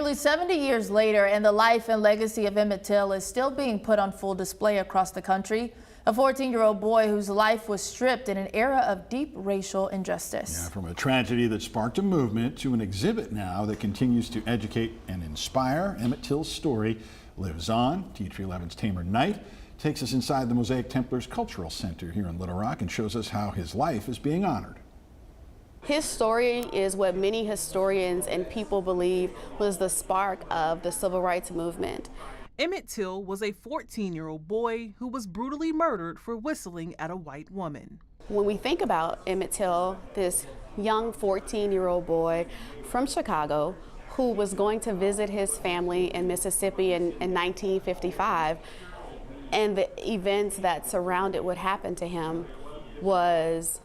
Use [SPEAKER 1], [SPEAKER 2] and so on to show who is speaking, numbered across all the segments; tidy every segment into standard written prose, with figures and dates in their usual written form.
[SPEAKER 1] Nearly 70 years later, and the life and legacy of Emmett Till is still being put on full display across the country. A 14-year-old boy whose life was stripped in an era of deep racial injustice.
[SPEAKER 2] Yeah, from a tragedy that sparked a movement to an exhibit now that continues to educate and inspire, Emmett Till's story lives on. TV 11's Tamer Knight takes us inside the Mosaic Templar Cultural Center here in Little Rock and shows us how his life is being honored.
[SPEAKER 3] His story is what many historians and people believe was the spark of the civil rights movement.
[SPEAKER 4] Emmett Till was a 14-year-old boy who was brutally murdered for whistling at a white woman.
[SPEAKER 3] When we think about Emmett Till, this young 14-year-old boy from Chicago who was going to visit his family in Mississippi in 1955, and the events that surrounded what happened to him was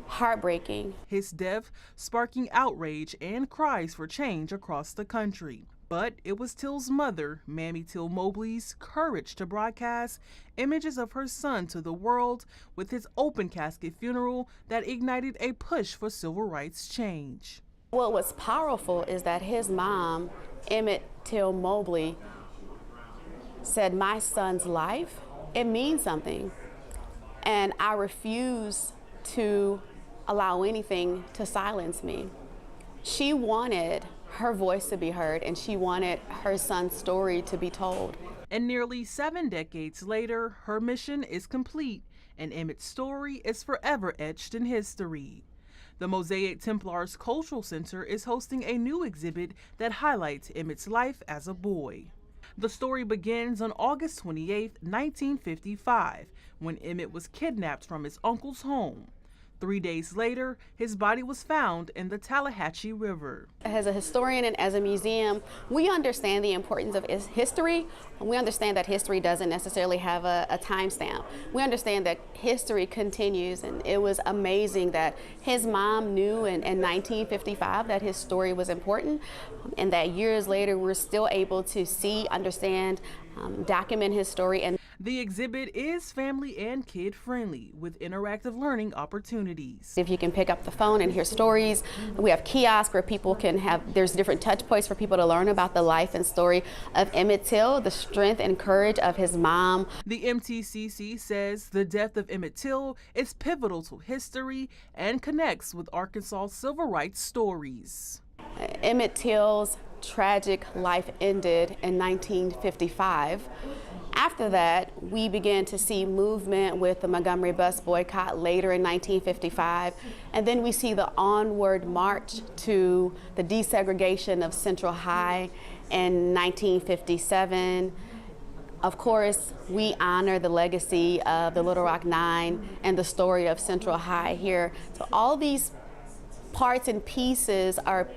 [SPEAKER 3] heartbreaking.
[SPEAKER 4] His death sparking outrage and cries for change across the country. But it was Till's mother, Mammy Till Mobley's, courage to broadcast images of her son to the world with his open casket funeral that ignited a push for civil rights change.
[SPEAKER 3] What was powerful is that his mom, Emmett Till Mobley, said, "My son's life, it means something, and I refuse to allow anything to silence me." She wanted her voice to be heard, and she wanted her son's story to be told.
[SPEAKER 4] And nearly 7 decades later, her mission is complete, and Emmett's story is forever etched in history. The Mosaic Templar Cultural Center is hosting a new exhibit that highlights Emmett's life as a boy. The story begins on August 28, 1955, when Emmett was kidnapped from his uncle's home. 3 days later, his body was found in the Tallahatchie River.
[SPEAKER 3] As a historian and as a museum, we understand the importance of history. We understand that history doesn't necessarily have a timestamp. We understand that history continues, and it was amazing that his mom knew in 1955 that his story was important, and that years later we're still able to see, understand, document his story. And
[SPEAKER 4] the exhibit is family and kid friendly with interactive learning opportunities.
[SPEAKER 3] If you can pick up the phone and hear stories, we have kiosks where people can there's different touch points for people to learn about the life and story of Emmett Till, the strength and courage of his mom.
[SPEAKER 4] The MTCC says the death of Emmett Till is pivotal to history and connects with Arkansas civil rights stories.
[SPEAKER 3] Emmett Till's tragic life ended in 1955. After that, we began to see movement with the Montgomery bus boycott later in 1955, and then we see the onward march to the desegregation of Central High in 1957. Of course, we honor the legacy of the Little Rock Nine and the story of Central High here. So all these parts and pieces are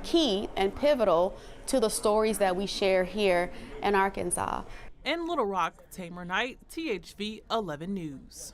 [SPEAKER 3] key and pivotal to the stories that we share here in Arkansas.
[SPEAKER 4] In Little Rock, Tamer Knight, THV 11 News.